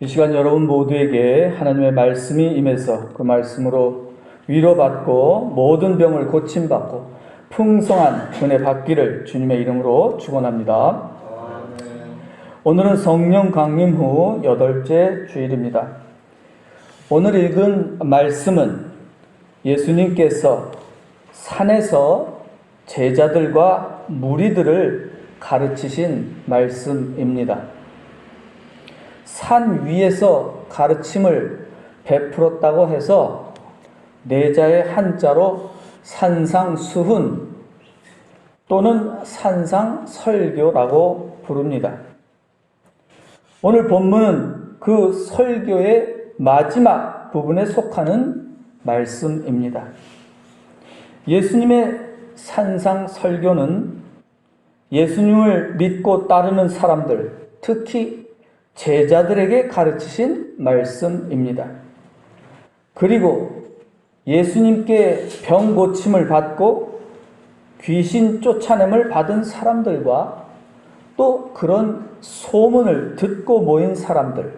이 시간 여러분 모두에게 하나님의 말씀이 임해서 그 말씀으로 위로받고 모든 병을 고침받고 풍성한 은혜 받기를 주님의 이름으로 축원합니다. 오늘은 성령 강림 후 8째 주일입니다. 오늘 읽은 말씀은 예수님께서 산에서 제자들과 무리들을 가르치신 말씀입니다. 산 위에서 가르침을 베풀었다고 해서 내자의 한자로 산상수훈 또는 산상설교라고 부릅니다. 오늘 본문은 그 설교의 마지막 부분에 속하는 말씀입니다. 예수님의 산상설교는 예수님을 믿고 따르는 사람들, 특히 제자들에게 가르치신 말씀입니다. 그리고 예수님께 병 고침을 받고 귀신 쫓아냄을 받은 사람들과 또 그런 소문을 듣고 모인 사람들,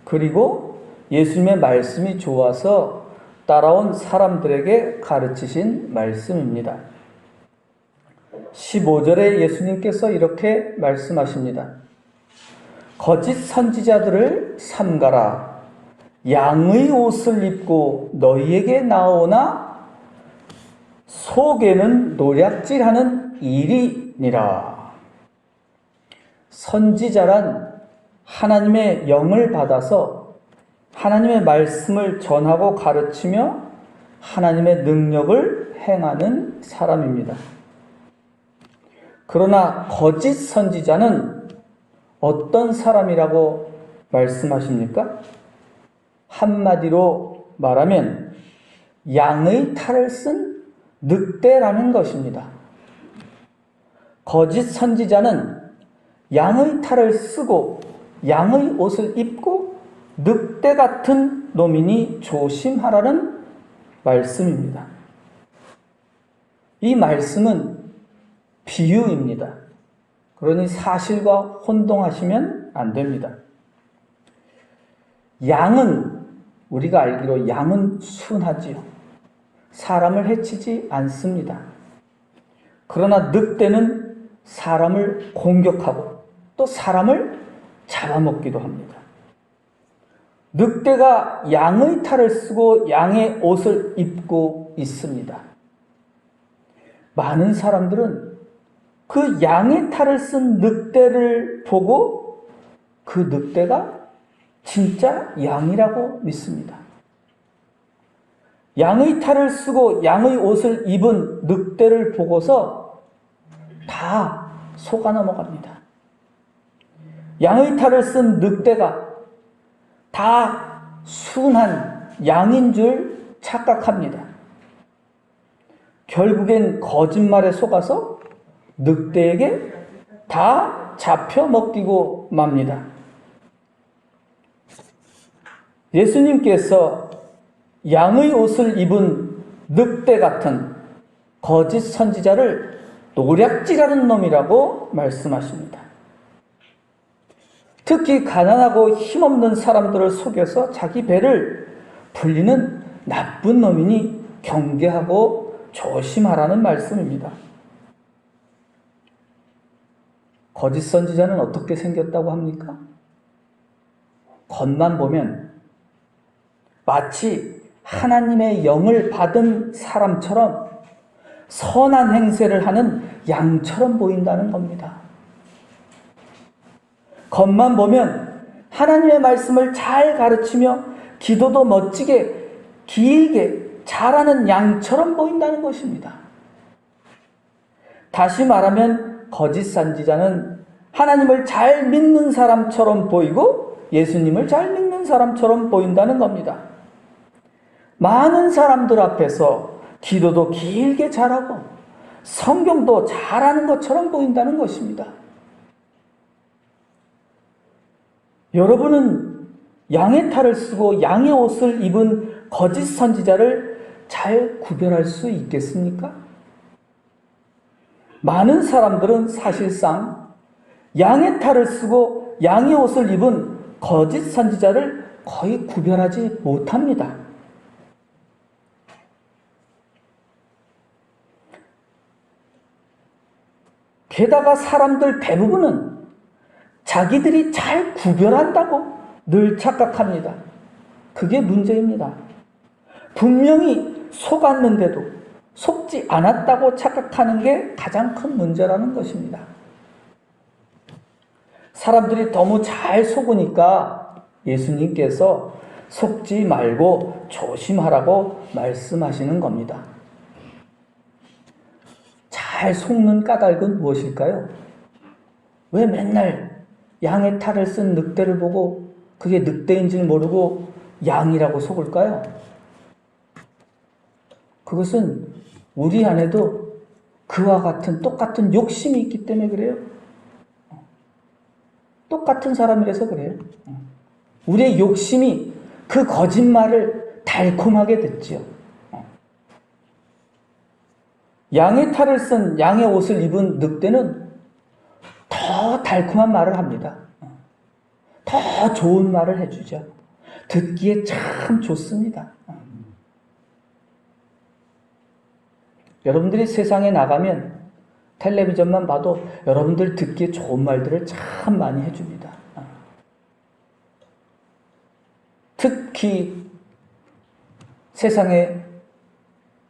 그리고 예수님의 말씀이 좋아서 따라온 사람들에게 가르치신 말씀입니다. 15절에 예수님께서 이렇게 말씀하십니다. 거짓 선지자들을 삼가라. 양의 옷을 입고 너희에게 나오나 속에는 노략질하는 일이니라. 선지자란 하나님의 영을 받아서 하나님의 말씀을 전하고 가르치며 하나님의 능력을 행하는 사람입니다. 그러나 거짓 선지자는 어떤 사람이라고 말씀하십니까? 한마디로 말하면 양의 탈을 쓴 늑대라는 것입니다. 거짓 선지자는 양의 탈을 쓰고 양의 옷을 입고 늑대 같은 놈이니 조심하라는 말씀입니다. 이 말씀은 비유입니다. 그러니 사실과 혼동하시면 안 됩니다. 양은 우리가 알기로 양은 순하지요. 사람을 해치지 않습니다. 그러나 늑대는 사람을 공격하고 또 사람을 잡아먹기도 합니다. 늑대가 양의 탈을 쓰고 양의 옷을 입고 있습니다. 많은 사람들은 그 양의 탈을 쓴 늑대를 보고 그 늑대가 진짜 양이라고 믿습니다. 양의 탈을 쓰고 양의 옷을 입은 늑대를 보고서 다 속아 넘어갑니다. 양의 탈을 쓴 늑대가 다 순한 양인 줄 착각합니다. 결국엔 거짓말에 속아서 늑대에게 다 잡혀 먹히고 맙니다. 예수님께서 양의 옷을 입은 늑대 같은 거짓 선지자를 노략질하는 놈이라고 말씀하십니다. 특히 가난하고 힘없는 사람들을 속여서 자기 배를 불리는 나쁜 놈이니 경계하고 조심하라는 말씀입니다. 거짓 선지자는 어떻게 생겼다고 합니까? 겉만 보면 마치 하나님의 영을 받은 사람처럼 선한 행세를 하는 양처럼 보인다는 겁니다. 겉만 보면 하나님의 말씀을 잘 가르치며 기도도 멋지게 길게 잘하는 양처럼 보인다는 것입니다. 다시 말하면 거짓 선지자는 하나님을 잘 믿는 사람처럼 보이고 예수님을 잘 믿는 사람처럼 보인다는 겁니다. 많은 사람들 앞에서 기도도 길게 잘하고 성경도 잘하는 것처럼 보인다는 것입니다. 여러분은 양의 탈을 쓰고 양의 옷을 입은 거짓 선지자를 잘 구별할 수 있겠습니까? 많은 사람들은 사실상 양의 탈을 쓰고 양의 옷을 입은 거짓 선지자를 거의 구별하지 못합니다. 게다가 사람들 대부분은 자기들이 잘 구별한다고 늘 착각합니다. 그게 문제입니다. 분명히 속았는데도 속지 않았다고 착각하는 게 가장 큰 문제라는 것입니다. 사람들이 너무 잘 속으니까 예수님께서 속지 말고 조심하라고 말씀하시는 겁니다. 잘 속는 까닭은 무엇일까요? 왜 맨날 양의 탈을 쓴 늑대를 보고 그게 늑대인 줄 모르고 양이라고 속을까요? 그것은 우리 안에도 그와 같은 똑같은 욕심이 있기 때문에 그래요. 똑같은 사람이라서 그래요. 우리의 욕심이 그 거짓말을 달콤하게 듣지요. 양의 탈을 쓴 양의 옷을 입은 늑대는 더 달콤한 말을 합니다. 더 좋은 말을 해주죠. 듣기에 참 좋습니다. 여러분들이 세상에 나가면 텔레비전만 봐도 여러분들 듣기에 좋은 말들을 참 많이 해줍니다. 특히 세상의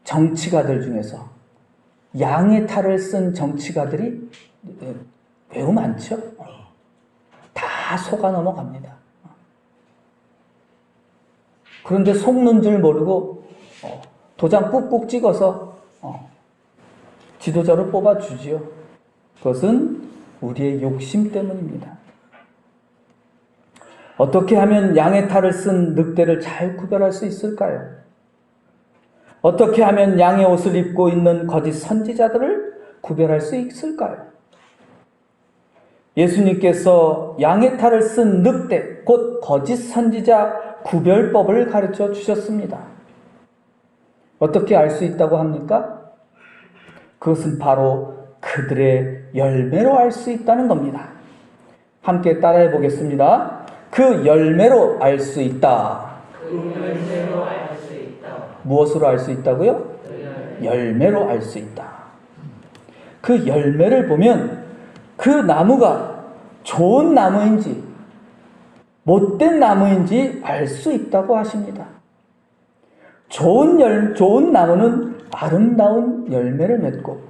정치가들 중에서 양의 탈을 쓴 정치가들이 매우 많죠. 다 속아 넘어갑니다. 그런데 속는 줄 모르고 도장 꾹꾹 찍어서 지도자로 뽑아주지요. 그것은 우리의 욕심 때문입니다. 어떻게 하면 양의 탈을 쓴 늑대를 잘 구별할 수 있을까요? 어떻게 하면 양의 옷을 입고 있는 거짓 선지자들을 구별할 수 있을까요? 예수님께서 양의 탈을 쓴 늑대, 곧 거짓 선지자 구별법을 가르쳐 주셨습니다. 어떻게 알 수 있다고 합니까? 그것은 바로 그들의 열매로 알 수 있다는 겁니다. 함께 따라해 보겠습니다. 그 열매로 알 수 있다. 무엇으로 알 수 있다고요? 열매로 알 수 있다. 그 열매를 보면 그 나무가 좋은 나무인지 못된 나무인지 알 수 있다고 하십니다. 좋은 나무는 아름다운 열매를 맺고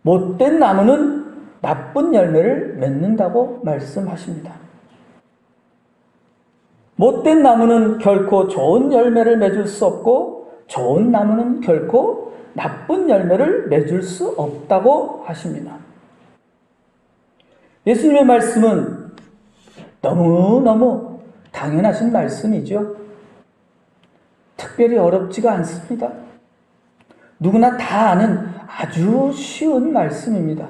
못된 나무는 나쁜 열매를 맺는다고 말씀하십니다. 못된 나무는 결코 좋은 열매를 맺을 수 없고 좋은 나무는 결코 나쁜 열매를 맺을 수 없다고 하십니다. 예수님의 말씀은 너무너무 당연하신 말씀이죠. 특별히 어렵지가 않습니다. 누구나 다 아는 아주 쉬운 말씀입니다.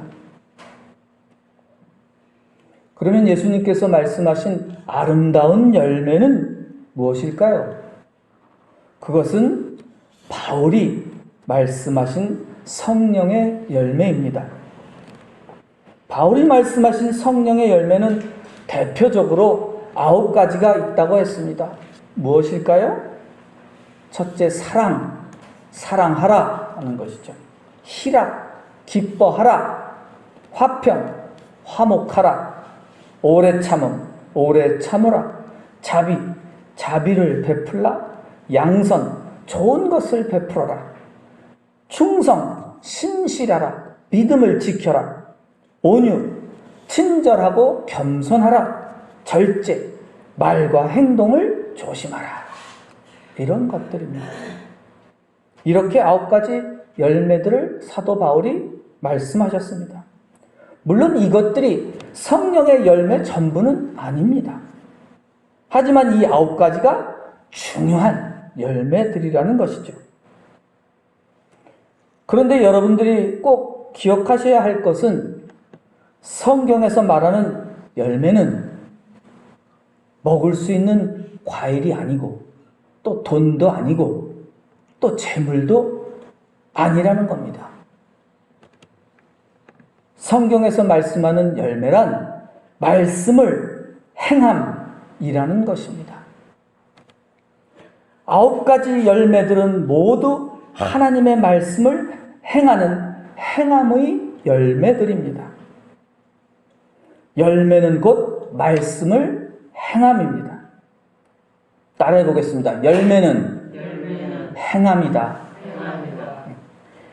그러면 예수님께서 말씀하신 아름다운 열매는 무엇일까요? 그것은 바울이 말씀하신 성령의 열매입니다. 바울이 말씀하신 성령의 열매는 대표적으로 9가지가 있다고 했습니다. 무엇일까요? 첫째, 사랑하라 하는 것이죠. 희락, 기뻐하라. 화평, 화목하라. 오래 참음, 오래 참으라. 자비를 베풀라. 양선, 좋은 것을 베풀어라. 충성, 신실하라. 믿음을 지켜라. 온유, 친절하고 겸손하라. 절제, 말과 행동을 조심하라. 이런 것들입니다. 이렇게 9가지 열매들을 사도 바울이 말씀하셨습니다. 물론 이것들이 성령의 열매 전부는 아닙니다. 하지만 이 9가지가 중요한 열매들이라는 것이죠. 그런데 여러분들이 꼭 기억하셔야 할 것은 성경에서 말하는 열매는 먹을 수 있는 과일이 아니고 또 돈도 아니고 또 재물도 아니라는 겁니다. 성경에서 말씀하는 열매란 말씀을 행함, 이라는 것입니다. 9가지 열매들은 모두 하나님의 말씀을 행하는 행함의 열매들입니다. 열매는 곧 말씀을 행함입니다. 따라해 보겠습니다. 열매는 행함이다.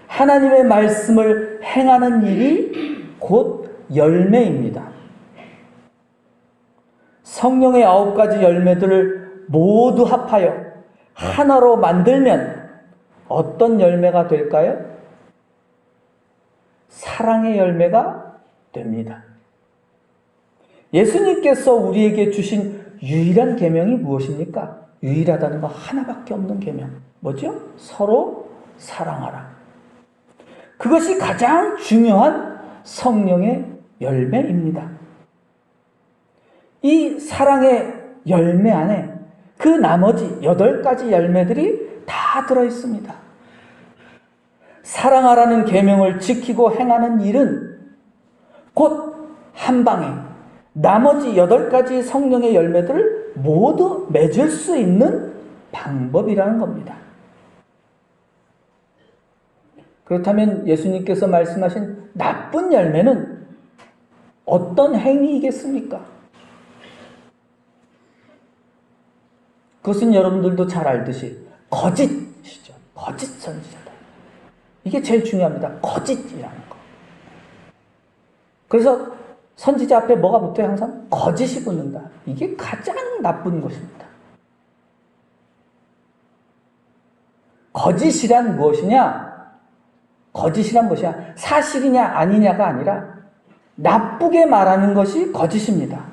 하나님의 말씀을 행하는 일이 곧 열매입니다. 성령의 9가지 열매들을 모두 합하여 하나로 만들면 어떤 열매가 될까요? 사랑의 열매가 됩니다. 예수님께서 우리에게 주신 유일한 계명이 무엇입니까? 유일하다는 거 하나밖에 없는 계명. 뭐죠? 서로 사랑하라. 그것이 가장 중요한 성령의 열매입니다. 이 사랑의 열매 안에 그 나머지 8가지 열매들이 다 들어있습니다. 사랑하라는 계명을 지키고 행하는 일은 곧 한 방에 나머지 8가지 성령의 열매들을 모두 맺을 수 있는 방법이라는 겁니다. 그렇다면 예수님께서 말씀하신 나쁜 열매는 어떤 행위이겠습니까? 그것은 여러분들도 잘 알듯이 거짓이죠. 거짓 선지자다. 이게 제일 중요합니다. 거짓이라는 거. 그래서 선지자 앞에 뭐가 붙어요? 항상 거짓이 붙는다. 이게 가장 나쁜 것입니다. 거짓이란 무엇이냐? 거짓이란 무엇이냐? 사실이냐 아니냐가 아니라 나쁘게 말하는 것이 거짓입니다.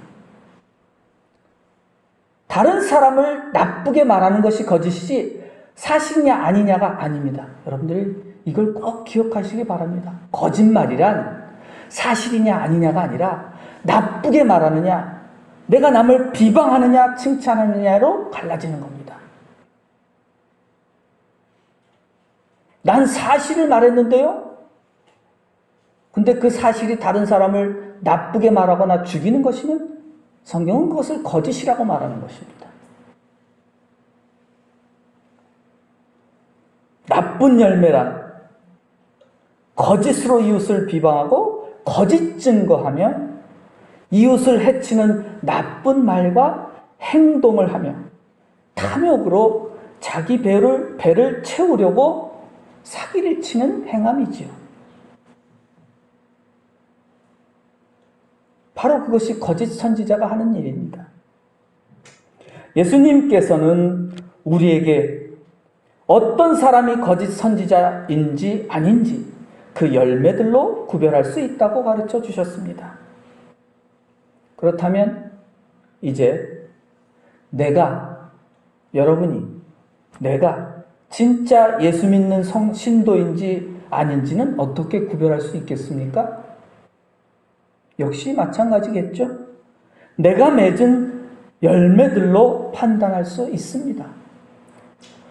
다른 사람을 나쁘게 말하는 것이 거짓이지 사실이냐 아니냐가 아닙니다. 여러분들 이걸 꼭 기억하시기 바랍니다. 거짓말이란 사실이냐 아니냐가 아니라 나쁘게 말하느냐, 내가 남을 비방하느냐 칭찬하느냐로 갈라지는 겁니다. 난 사실을 말했는데요? 근데 그 사실이 다른 사람을 나쁘게 말하거나 죽이는 것이면 성경은 그것을 거짓이라고 말하는 것입니다. 나쁜 열매란 거짓으로 이웃을 비방하고 거짓 증거하며 이웃을 해치는 나쁜 말과 행동을 하며 탐욕으로 자기 배를 채우려고 사기를 치는 행함이지요. 바로 그것이 거짓 선지자가 하는 일입니다. 예수님께서는 우리에게 어떤 사람이 거짓 선지자인지 아닌지 그 열매들로 구별할 수 있다고 가르쳐 주셨습니다. 그렇다면 이제 여러분이 진짜 예수 믿는 신도인지 아닌지는 어떻게 구별할 수 있겠습니까? 역시 마찬가지겠죠. 내가 맺은 열매들로 판단할 수 있습니다.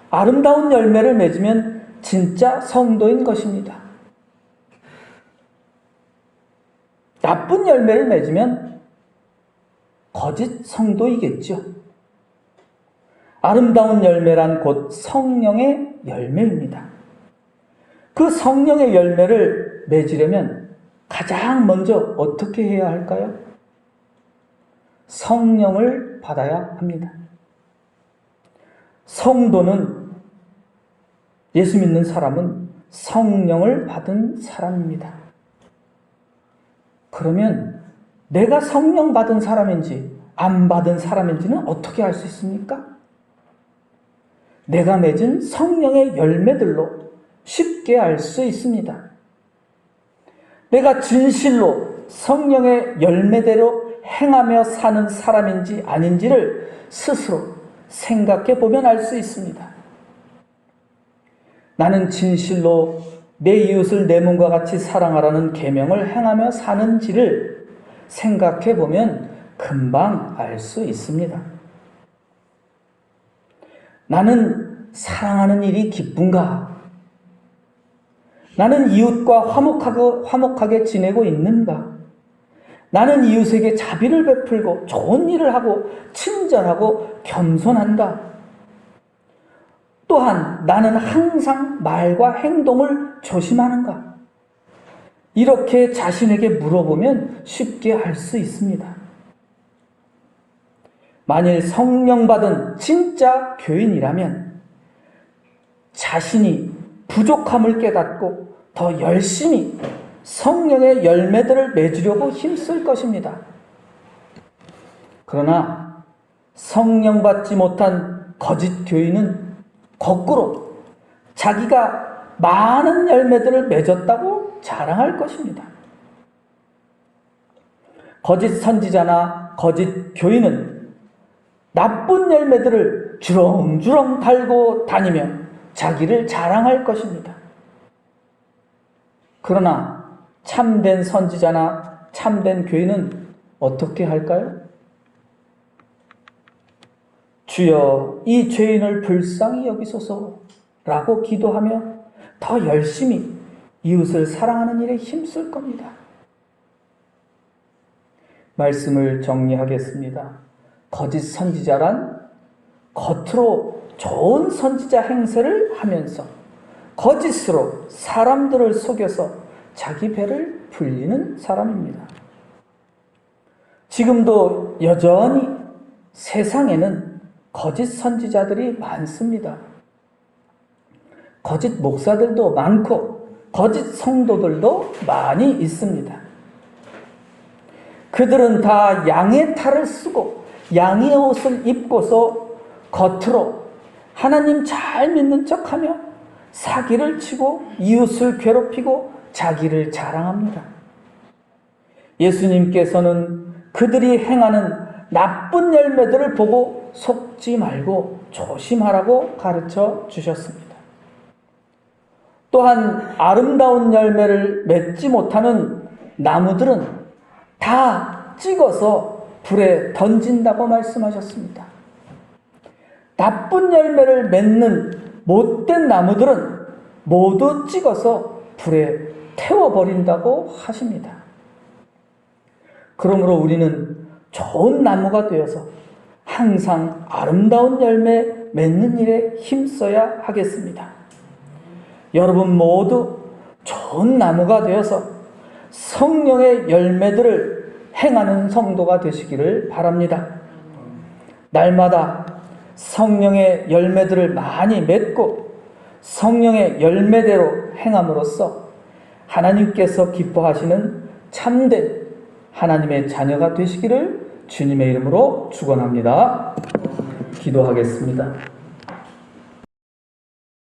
아름다운 열매를 맺으면 진짜 성도인 것입니다. 나쁜 열매를 맺으면 거짓 성도이겠죠. 아름다운 열매란 곧 성령의 열매입니다. 그 성령의 열매를 맺으려면 가장 먼저 어떻게 해야 할까요? 성령을 받아야 합니다. 성도는, 예수 믿는 사람은 성령을 받은 사람입니다. 그러면 내가 성령 받은 사람인지 안 받은 사람인지는 어떻게 알 수 있습니까? 내가 맺은 성령의 열매들로 쉽게 알 수 있습니다. 내가 진실로 성령의 열매대로 행하며 사는 사람인지 아닌지를 스스로 생각해 보면 알 수 있습니다. 나는 진실로 내 이웃을 내 몸과 같이 사랑하라는 계명을 행하며 사는지를 생각해 보면 금방 알 수 있습니다. 나는 사랑하는 일이 기쁜가? 나는 이웃과 화목하게 지내고 있는가? 나는 이웃에게 자비를 베풀고 좋은 일을 하고 친절하고 겸손한가? 또한 나는 항상 말과 행동을 조심하는가? 이렇게 자신에게 물어보면 쉽게 알 수 있습니다. 만일 성령 받은 진짜 교인이라면 자신이 부족함을 깨닫고 더 열심히 성령의 열매들을 맺으려고 힘쓸 것입니다. 그러나 성령 받지 못한 거짓 교인은 거꾸로 자기가 많은 열매들을 맺었다고 자랑할 것입니다. 거짓 선지자나 거짓 교인은 나쁜 열매들을 주렁주렁 달고 다니며 자기를 자랑할 것입니다. 그러나 참된 선지자나 참된 교인은 어떻게 할까요? 주여, 이 죄인을 불쌍히 여기소서라고 기도하며 더 열심히 이웃을 사랑하는 일에 힘쓸 겁니다. 말씀을 정리하겠습니다. 거짓 선지자란 겉으로 좋은 선지자 행세를 하면서 거짓으로 사람들을 속여서 자기 배를 불리는 사람입니다. 지금도 여전히 세상에는 거짓 선지자들이 많습니다. 거짓 목사들도 많고 거짓 성도들도 많이 있습니다. 그들은 다 양의 탈을 쓰고 양의 옷을 입고서 겉으로 하나님 잘 믿는 척하며 사기를 치고 이웃을 괴롭히고 자기를 자랑합니다. 예수님께서는 그들이 행하는 나쁜 열매들을 보고 속지 말고 조심하라고 가르쳐 주셨습니다. 또한 아름다운 열매를 맺지 못하는 나무들은 다 찍어서 불에 던진다고 말씀하셨습니다. 나쁜 열매를 맺는 못된 나무들은 모두 찍어서 불에 태워버린다고 하십니다. 그러므로 우리는 좋은 나무가 되어서 항상 아름다운 열매 맺는 일에 힘써야 하겠습니다. 여러분 모두 좋은 나무가 되어서 성령의 열매들을 행하는 성도가 되시기를 바랍니다. 날마다 성령의 열매들을 많이 맺고 성령의 열매대로 행함으로써 하나님께서 기뻐하시는 참된 하나님의 자녀가 되시기를 주님의 이름으로 축원합니다. 기도하겠습니다.